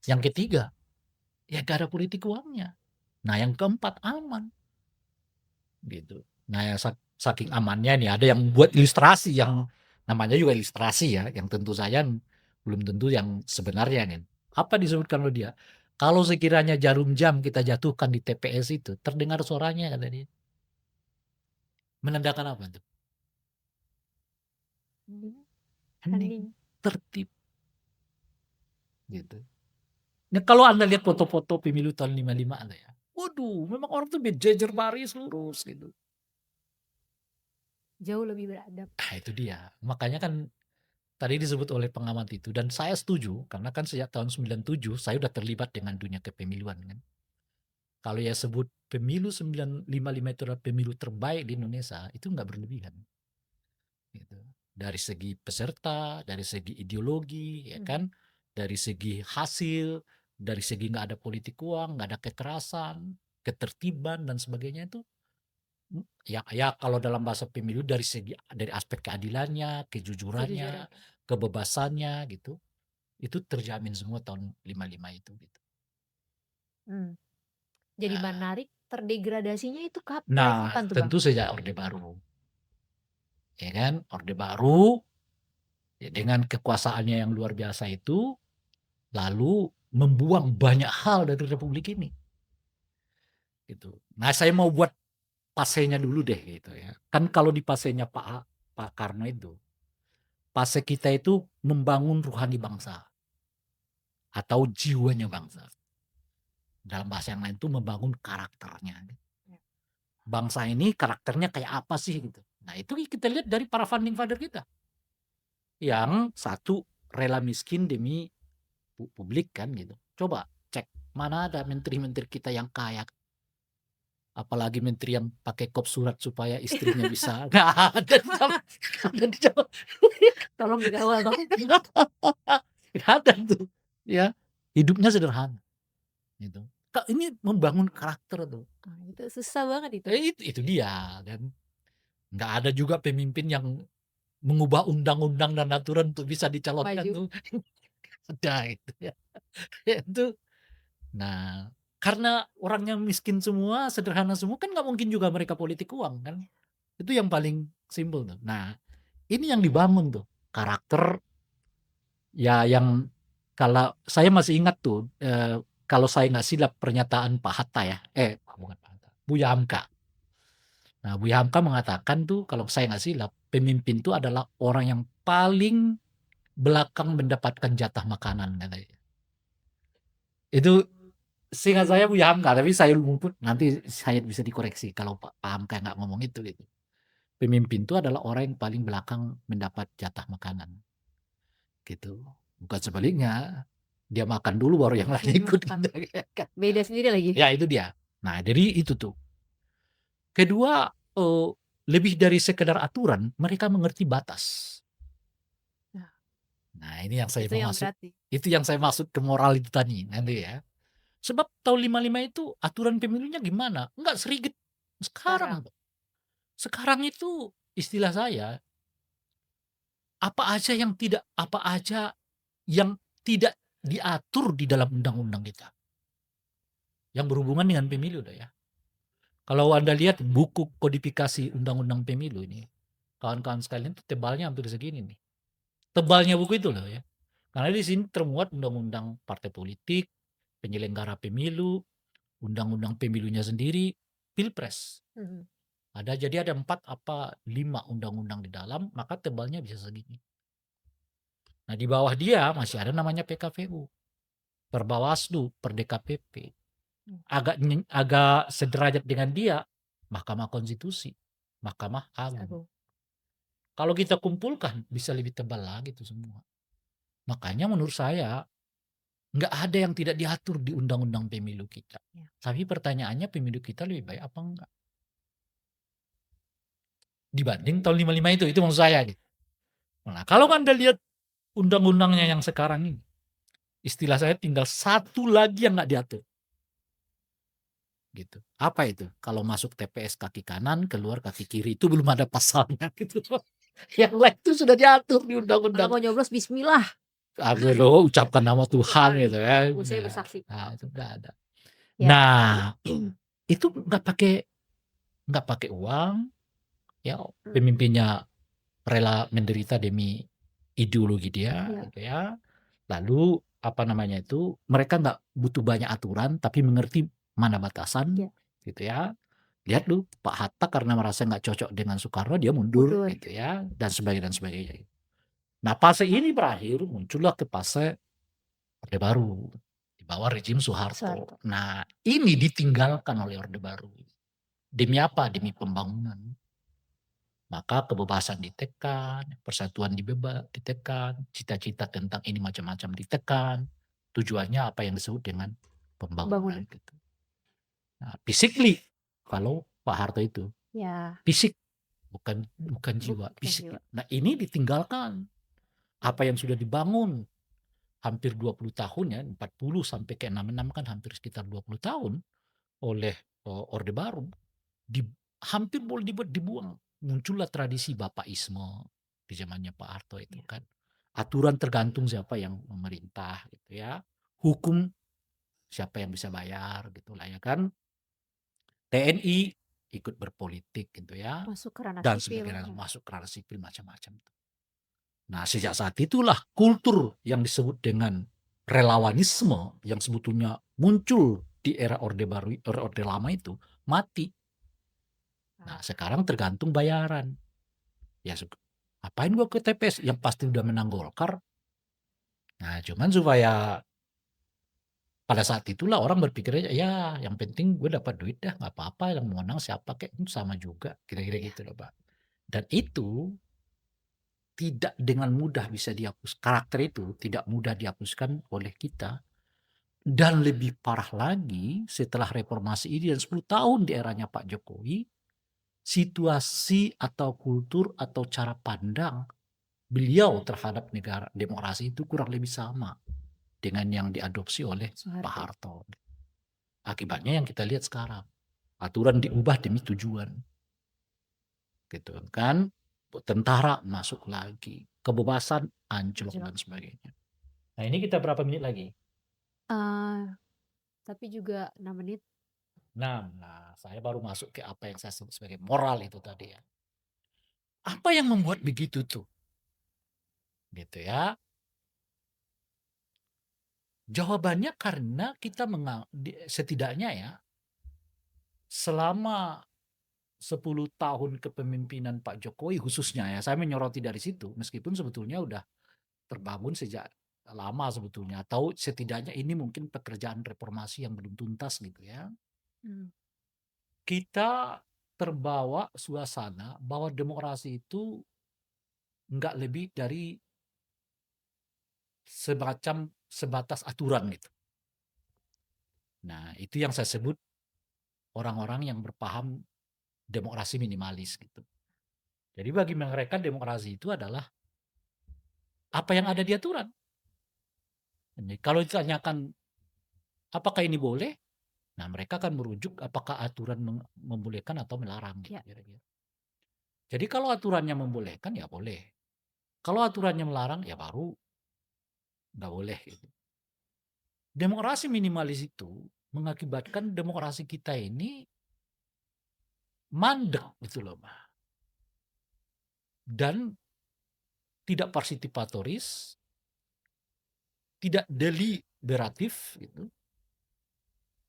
Yang ketiga, ya gak ada politik uangnya. Nah, yang keempat aman. Gitu. Nah, yang saking amannya nih ada yang buat ilustrasi yang namanya juga ilustrasi ya, yang tentu saja belum tentu yang sebenarnya nih. Apa disebutkan oleh dia? Kalau sekiranya jarum jam kita jatuhkan di TPS itu, terdengar suaranya kata dia. Menandakan apa tuh? Hening, tertib. Gitu. Nah, kalau Anda lihat foto-foto pemilu tahun 55 ada ya. Waduh, memang orang tuh berjejer baris lurus gitu. Jauh lebih beradab. Nah, itu dia. Makanya kan tadi disebut oleh pengamat itu dan saya setuju karena kan sejak tahun 97 saya udah terlibat dengan dunia kepemiluan kan. Kalau ya sebut pemilu 955 itu adalah pemilu terbaik di Indonesia, itu nggak berlebihan. Gitu. Dari segi peserta, dari segi ideologi, ya kan, dari segi hasil, dari segi nggak ada politik uang, nggak ada kekerasan, ketertiban dan sebagainya itu, ya kalau dalam bahasa pemilu dari aspek keadilannya, kejujurannya, kebebasannya gitu, itu terjamin semua tahun 55 itu. Gitu. Jadi menarik, terdegradasinya itu kapan Nah, tuh Bang? tentu sejak Orde Baru. Ya kan, Orde Baru ya dengan kekuasaannya yang luar biasa itu lalu membuang banyak hal dari republik ini. Gitu. Nah, saya mau buat pasenya dulu deh gitu ya. Kan kalau di pasenya Pak Karno itu, pase kita itu membangun ruhani bangsa atau jiwanya bangsa. Dalam bahasa yang lain itu membangun karakternya. Bangsa ini karakternya kayak apa sih gitu. Nah, itu kita lihat dari para founding father kita. Yang satu rela miskin demi publik kan gitu. Coba cek mana ada menteri-menteri kita yang kaya. Apalagi menteri yang pakai kop surat supaya istrinya bisa. Nggak ada di zaman. Tolong dikawal dong. Nggak ada tuh. Ya, hidupnya sederhana. Gitu. Ini membangun karakter tuh. Itu susah banget itu. Itu dia. Dan nggak ada juga pemimpin yang mengubah undang-undang dan aturan untuk bisa dicalonkan tuh. Ada gitu ya. Itu. Nah, karena orangnya miskin semua, sederhana semua, kan nggak mungkin juga mereka politik uang kan. Itu yang paling simpel tuh. Nah, ini yang dibangun tuh. Karakter ya yang kalau saya masih ingat tuh, kalau saya nggak silap pernyataan Pak Hatta ya, bukan Pak Hatta, Buya Hamka. Nah, Buya Hamka mengatakan tuh kalau saya nggak silap, pemimpin itu adalah orang yang paling belakang mendapatkan jatah makanan katanya. Itu seingat saya Buya Hamka, tapi saya lupa nanti saya bisa dikoreksi kalau Pak Hamka nggak ngomong itu gitu. Pemimpin itu adalah orang yang paling belakang mendapat jatah makanan. Gitu. Bukan sebaliknya. Dia makan dulu baru yang lain ikut. Beda sendiri lagi. Ya itu dia. Nah jadi itu tuh. Kedua, lebih dari sekedar aturan, mereka mengerti batas. Nah ini yang saya mau masuk. Itu yang saya maksud ke moral itu tadi. Nanti ya. Sebab tahun 55 itu aturan pemilunya gimana? Enggak serigit sekarang. Sekarang itu istilah saya, apa aja yang tidak diatur di dalam undang-undang kita. Yang berhubungan dengan pemilu dah ya. Kalau Anda lihat buku kodifikasi undang-undang pemilu ini, kawan-kawan sekalian itu tebalnya hampir segini nih. Tebalnya buku itu loh ya. Karena di sini termuat undang-undang partai politik, penyelenggara pemilu, undang-undang pemilunya sendiri, pilpres. Mhm. Jadi ada 4 apa 5 undang-undang di dalam, maka tebalnya bisa segini. Nah, di bawah dia masih ada namanya PKPU, Perbawaslu, Per-DKPP. Agak sederajat dengan dia, Mahkamah Konstitusi, Mahkamah Agung. Agung. Kalau kita kumpulkan bisa lebih tebal lagi itu semua. Makanya menurut saya nggak ada yang tidak diatur di undang-undang pemilu kita. Ya. Tapi pertanyaannya pemilu kita lebih baik apa enggak? Dibanding tahun 55 itu maksud saya gitu. Nah, kalau Anda lihat undang-undangnya yang sekarang ini, istilah saya tinggal satu lagi yang nggak diatur. Gitu. Apa itu? Kalau masuk TPS kaki kanan, keluar kaki kiri, itu belum ada pasalnya gitu. Yang lain itu sudah diatur di Kalau undang-undang. mau nyoblos bismillah. Lo ucapkan nama Tuhan gitu ya. Usai bersaksi. Nah, itu nggak ada. Ya. Nah, itu nggak pakai uang, ya pemimpinnya rela menderita demi ideologi dia, Ya. gitu ya. Lalu apa namanya itu, mereka nggak butuh banyak aturan, tapi mengerti mana batasan, Ya. gitu ya. Lihat lu Pak Hatta karena merasa nggak cocok dengan Soekarno dia mundur, gitu ya, dan sebagainya. Nah, fase ini berakhir, muncullah ke fase Orde Baru di bawah rejim Soeharto. Nah, ini ditinggalkan oleh Orde Baru. Demi apa? Demi pembangunan. Maka kebebasan ditekan, persatuan ditekan, cita-cita tentang ini macam-macam ditekan. Tujuannya apa yang disebut dengan pembangunan. Gitu. Nah, physically kalau Pak Harto itu, Ya. fisik bukan jiwa, fisik. Nah, ini ditinggalkan. Apa yang sudah dibangun hampir 20 tahun ya, 40 sampai ke 66 kan hampir sekitar 20 tahun oleh Orde Baru, hampir boleh dibuang. Muncullah tradisi Bapaisme di zamannya Pak Harto itu kan. Aturan tergantung siapa yang memerintah gitu ya. Hukum siapa yang bisa bayar gitu lah ya kan. TNI ikut berpolitik gitu ya. Masuk ke ranah Dan sipil. sebagainya masuk ke ranah sipil macam-macam. Nah, sejak saat itulah kultur yang disebut dengan relawanisme yang sebetulnya muncul di era Orde Baru, Orde Lama itu mati. Nah, sekarang tergantung bayaran. Ya, apain gua ke TPS? Yang pasti udah menang Golkar. Nah, cuman supaya pada saat itulah orang berpikirnya, ya yang penting gue dapat duit dah, nggak apa-apa, yang menang siapa kayak itu sama juga, kira-kira gitu loh Pak. Dan itu tidak dengan mudah bisa dihapus. Karakter itu tidak mudah dihapuskan oleh kita. Dan lebih parah lagi setelah reformasi ini dan 10 tahun di eranya Pak Jokowi, situasi atau kultur atau cara pandang beliau terhadap negara demokrasi itu kurang lebih sama dengan yang diadopsi oleh Pak Harto. Akibatnya yang kita lihat sekarang, aturan diubah demi tujuan. Gitu kan, tentara masuk lagi, kebebasan anjlok dan sebagainya. Nah, ini kita berapa menit lagi? Tapi juga 6 menit. Nah, saya baru masuk ke apa yang saya sebut sebagai moral itu tadi ya. Apa yang membuat begitu tuh? Gitu ya. Jawabannya karena kita setidaknya ya, selama 10 tahun kepemimpinan Pak Jokowi khususnya ya, saya menyoroti dari situ, meskipun sebetulnya udah terbangun sejak lama sebetulnya, atau setidaknya ini mungkin pekerjaan reformasi yang belum tuntas gitu ya. Kita terbawa suasana bahwa demokrasi itu nggak lebih dari semacam sebatas aturan gitu. Nah, itu yang saya sebut orang-orang yang berpaham demokrasi minimalis gitu. Jadi bagi mereka demokrasi itu adalah apa yang ada di aturan. Jadi, kalau ditanyakan apakah ini boleh, nah mereka akan merujuk apakah aturan membolehkan atau melarang. Gitu, kira-kira. Jadi kalau aturannya membolehkan ya boleh. Kalau aturannya melarang ya baru nggak boleh. Gitu. Demokrasi minimalis itu mengakibatkan demokrasi kita ini mandek gitu loh, dan tidak partisipatoris, tidak deliberatif gitu,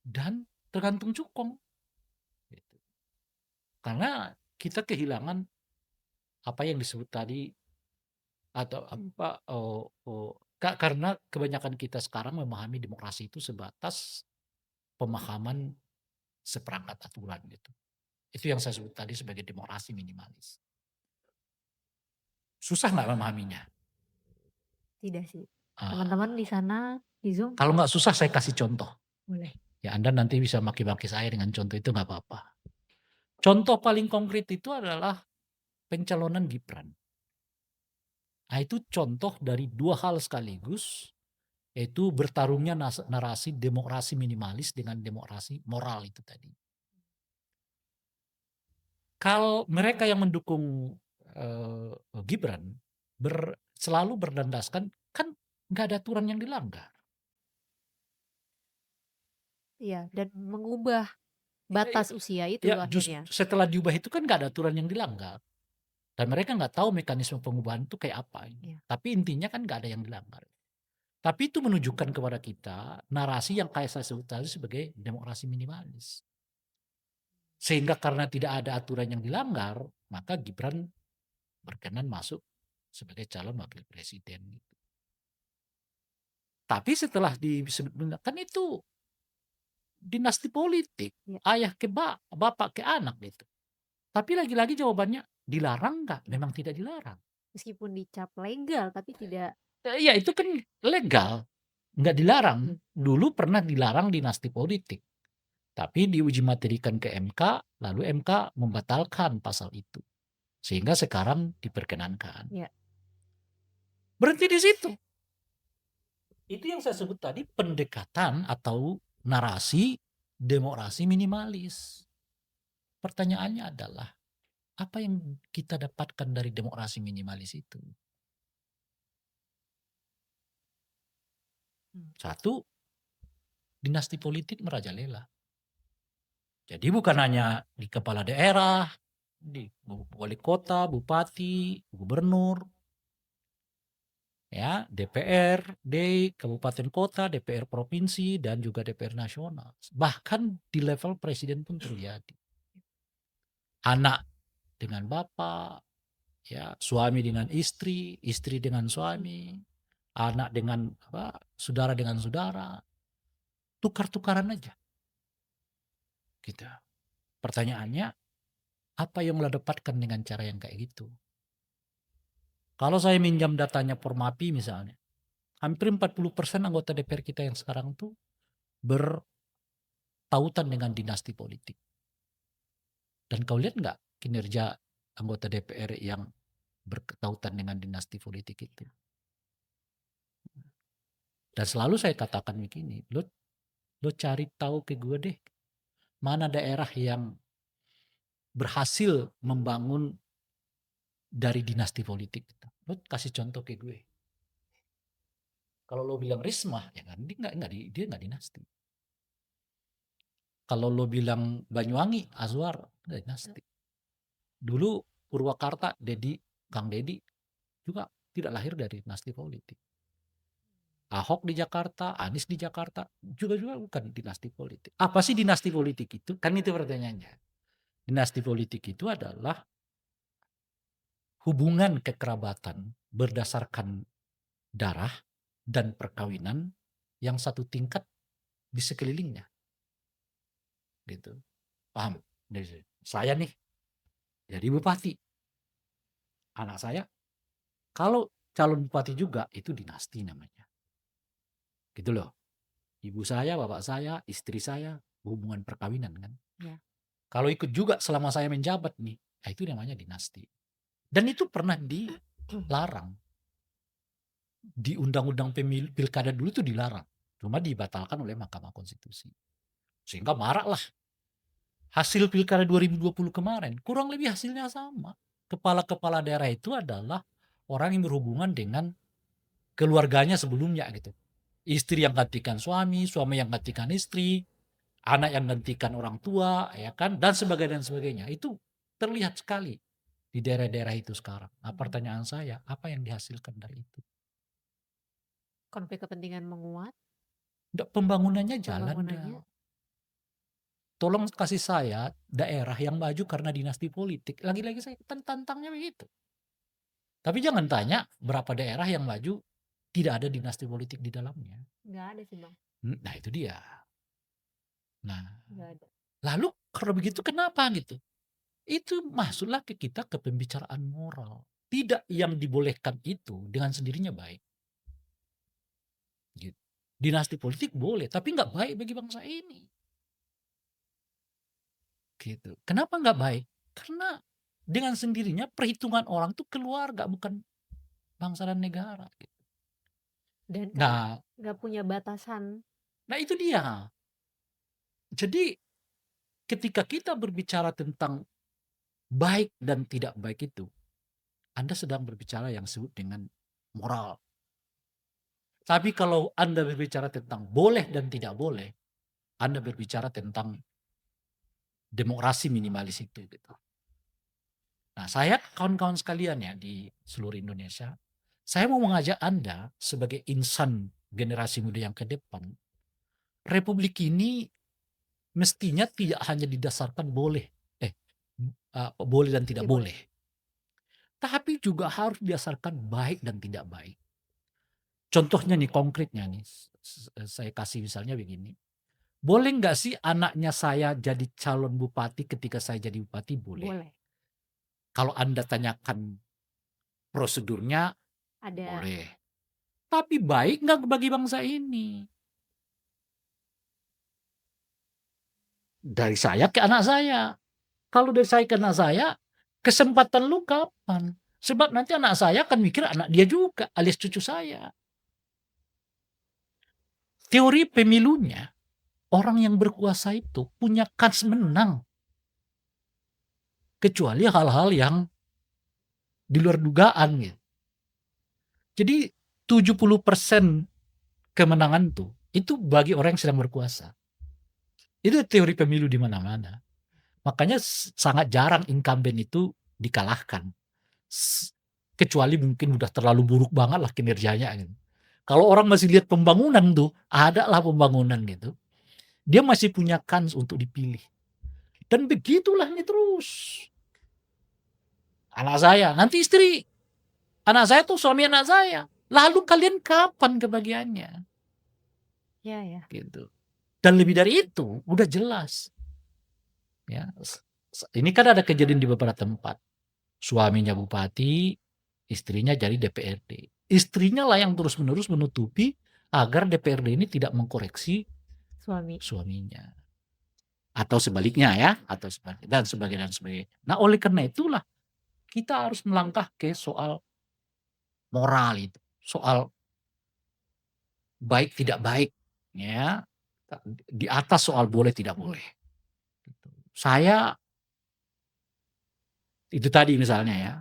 dan tergantung cukong gitu. Karena kita kehilangan apa yang disebut tadi atau apa karena kebanyakan kita sekarang memahami demokrasi itu sebatas pemahaman seperangkat aturan gitu. Itu yang saya sebut tadi sebagai demokrasi minimalis. Susah nggak memahaminya? Tidak sih. Ah, Teman-teman di sana di Zoom kalau nggak susah saya kasih contoh. boleh. Ya Anda nanti bisa maki-maki saya dengan contoh itu nggak apa-apa. Contoh paling konkret itu adalah pencalonan Gibran. Nah itu contoh dari dua hal sekaligus, yaitu bertarungnya narasi demokrasi minimalis dengan demokrasi moral itu tadi. Kalau mereka yang mendukung Gibran selalu berdandaskan kan nggak ada aturan yang dilanggar. Iya, dan mengubah batas usia itu Ya akhirnya. setelah diubah itu kan nggak ada aturan yang dilanggar. Dan mereka nggak tahu mekanisme pengubahan itu kayak apa. Iya. Tapi intinya kan nggak ada yang dilanggar. Tapi itu menunjukkan kepada kita narasi yang kayak saya sebut tadi sebagai demokrasi minimalis. Sehingga karena tidak ada aturan yang dilanggar, maka Gibran berkenan masuk sebagai calon wakil presiden. Gitu. Tapi setelah disebut kan itu dinasti politik, Ya. ayah ke bapak ke anak gitu. Tapi lagi-lagi jawabannya dilarang nggak? Memang tidak dilarang. Meskipun dicap legal tapi tidak. Iya itu kan legal, nggak dilarang. Dulu pernah dilarang dinasti politik. Tapi diuji materikan ke MK, lalu MK membatalkan pasal itu. Sehingga sekarang diperkenankan. Ya. Berhenti di situ. Itu yang saya sebut tadi pendekatan atau narasi demokrasi minimalis. Pertanyaannya adalah, apa yang kita dapatkan dari demokrasi minimalis itu? Satu, dinasti politik merajalela. Jadi bukan hanya di kepala daerah, di wali kota, bupati, gubernur, ya, DPRD kabupaten kota, DPR provinsi, dan juga DPR nasional. Bahkan di level presiden pun terjadi. Anak dengan bapak, ya, suami dengan istri dengan suami, anak dengan saudara dengan saudara, tukar-tukaran aja. Gitu. Pertanyaannya, apa yang lo dapatkan dengan cara yang kayak gitu? Kalau saya minjam datanya Formapi misalnya, hampir 40% anggota DPR kita yang sekarang tuh bertautan dengan dinasti politik. Dan kau lihat nggak kinerja anggota DPR yang bertautan dengan dinasti politik itu? Dan selalu saya katakan begini, lo cari tahu ke gue deh, mana daerah yang berhasil membangun dari dinasti politik. Lo kasih contoh ke gue. Kalau lo bilang Risma, ya kan dia nggak dinasti. Kalau lo bilang Banyuwangi, Azwar, nggak dinasti. Dulu Purwakarta, Kang Dedi juga tidak lahir dari dinasti politik. Ahok di Jakarta, Anies di Jakarta juga bukan dinasti politik. Apa sih dinasti politik itu? Kan itu pertanyaannya. Dinasti politik itu adalah hubungan kekerabatan berdasarkan darah dan perkawinan yang satu tingkat di sekelilingnya. Gitu. Paham? Saya nih jadi bupati. Anak saya kalau calon bupati juga itu dinasti namanya. Gitu loh. Ibu saya, bapak saya, istri saya hubungan perkawinan kan. Ya. Kalau ikut juga selama saya menjabat nih, itu namanya dinasti. Dan itu pernah dilarang. Di undang-undang pilkada dulu itu dilarang. Cuma dibatalkan oleh Mahkamah Konstitusi. Sehingga maraklah. Hasil pilkada 2020 kemarin kurang lebih hasilnya sama. Kepala-kepala daerah itu adalah orang yang berhubungan dengan keluarganya sebelumnya gitu. Istri yang gantikan suami yang gantikan istri, anak yang gantikan orang tua, ya kan, dan sebagainya. Itu terlihat sekali di daerah-daerah itu sekarang. Nah, pertanyaan saya, apa yang dihasilkan dari itu? Konflik kepentingan menguat, Pembangunannya jalan pembangunannya. dah. Tolong kasih saya daerah yang maju karena dinasti politik. Lagi-lagi saya tantangnya begitu. Tapi jangan tanya berapa daerah yang maju tidak ada dinasti politik di dalamnya. Nggak ada sih Bang, Nah itu dia. Nah nggak ada. lalu kalau begitu kenapa gitu? Itu masuklah ke kita ke pembicaraan moral. Tidak yang dibolehkan itu dengan sendirinya baik. Gitu. Dinasti politik boleh, tapi nggak baik bagi bangsa ini. Gitu. Kenapa nggak baik? Karena dengan sendirinya perhitungan orang tuh keluarga, bukan bangsa dan negara. Gitu. Dan Nah, nggak punya batasan. nah itu dia. Jadi ketika kita berbicara tentang baik dan tidak baik itu, Anda sedang berbicara yang disebut dengan moral. Tapi kalau Anda berbicara tentang boleh dan tidak boleh, Anda berbicara tentang demokrasi minimalis itu gitu. Nah, saya kawan-kawan sekalian ya di seluruh Indonesia, saya mau mengajak Anda sebagai insan generasi muda yang ke depan, Republik ini mestinya tidak hanya didasarkan boleh boleh dan tidak Tidak boleh. boleh. Tapi juga harus didasarkan baik dan tidak baik. Contohnya nih, konkretnya nih, saya kasih misalnya begini. Boleh nggak sih anaknya saya jadi calon bupati ketika saya jadi bupati? Boleh. Boleh. Kalau Anda tanyakan prosedurnya, Ada. boleh. Tapi baik nggak bagi bangsa ini? Dari saya ke anak saya. Kalau dari saya ke anak saya, kesempatan lu kapan? Sebab nanti anak saya akan mikir anak dia juga, alias cucu saya. Teori pemilunya, orang yang berkuasa itu punya kans menang. Kecuali hal-hal yang di luar dugaan gitu. Jadi 70% kemenangan tuh, itu bagi orang yang sedang berkuasa. Itu teori pemilu di mana-mana. Makanya sangat jarang incumbent itu dikalahkan. Kecuali mungkin udah terlalu buruk banget lah kinerjanya gitu. Kalau orang masih lihat pembangunan tuh, ada lah pembangunan gitu. Dia masih punya kans untuk dipilih. Dan begitulah ini terus. Anak saya, nanti istri. Anak saya tuh suami anak saya. Lalu kalian kapan kebagiannya? Ya, ya. Gitu. Dan lebih dari itu, udah jelas. Ya, ini kan ada kejadian di beberapa tempat. Suaminya bupati, istrinya jadi DPRD. Istrinya lah yang terus-menerus menutupi agar DPRD ini tidak mengkoreksi suaminya. Atau sebaliknya ya, atau dan sebagainya. Nah, oleh karena itulah kita harus melangkah ke soal moral itu, soal baik tidak baik, ya, di atas soal boleh tidak boleh. Saya itu tadi misalnya ya,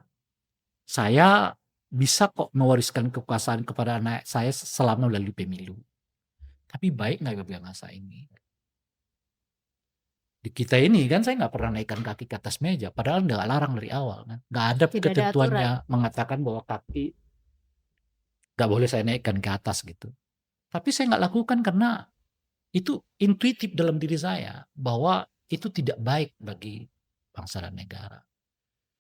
saya bisa kok mewariskan kekuasaan kepada anak saya selama melalui pemilu. Tapi baik nggak bagi bangsa ini? Di kita ini kan saya nggak pernah naikkan kaki ke atas meja, padahal nggak larang dari awal kan. Nggak ada Tidak ada ketentuannya mengatakan bahwa kaki nggak boleh saya naikkan ke atas gitu. Tapi saya nggak lakukan karena itu intuitif dalam diri saya bahwa itu tidak baik bagi bangsa dan negara.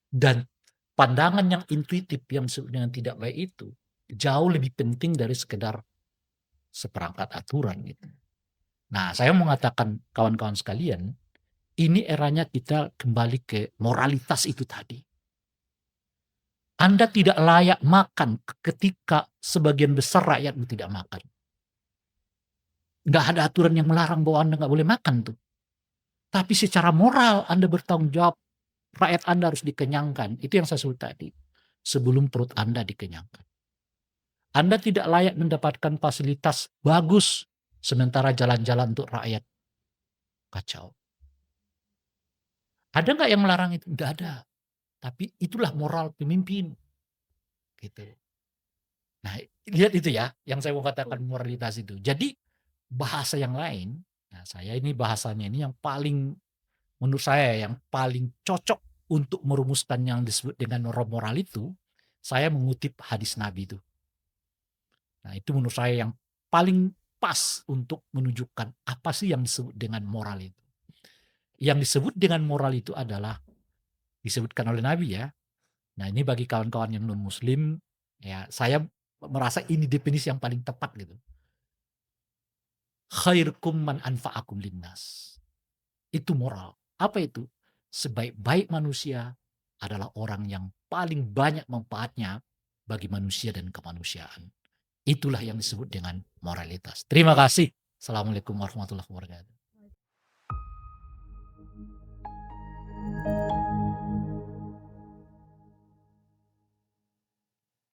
Dan pandangan yang intuitif yang dengan tidak baik itu jauh lebih penting dari sekedar seperangkat aturan gitu. Nah, saya mau mengatakan kawan-kawan sekalian, ini eranya kita kembali ke moralitas itu tadi. Anda tidak layak makan ketika sebagian besar rakyatmu tidak makan. Nggak ada aturan yang melarang bahwa Anda nggak boleh makan tuh. Tapi secara moral Anda bertanggung jawab. Rakyat Anda harus dikenyangkan. Itu yang saya sebut tadi. Sebelum perut Anda dikenyangkan. Anda tidak layak mendapatkan fasilitas bagus. Sementara jalan-jalan untuk rakyat kacau. Ada nggak yang melarang itu? Nggak ada. Tapi itulah moral pemimpin. Gitu. Nah, lihat itu ya. Yang saya mau katakan moralitas itu. Jadi bahasa yang lain. Nah, saya ini bahasanya ini yang paling, menurut saya yang paling cocok untuk merumuskan yang disebut dengan moral itu, saya mengutip hadis Nabi itu. Nah, itu menurut saya yang paling pas untuk menunjukkan apa sih yang disebut dengan moral itu. Yang disebut dengan moral itu adalah disebutkan oleh Nabi ya. Nah, ini bagi kawan-kawan yang non muslim, ya saya merasa ini definisi yang paling tepat gitu. Khairukum man anfa'akum linnas. Itu moral. Apa itu? Sebaik-baik manusia adalah orang yang paling banyak manfaatnya bagi manusia dan kemanusiaan. Itulah yang disebut dengan moralitas. Terima kasih. Assalamualaikum warahmatullahi wabarakatuh.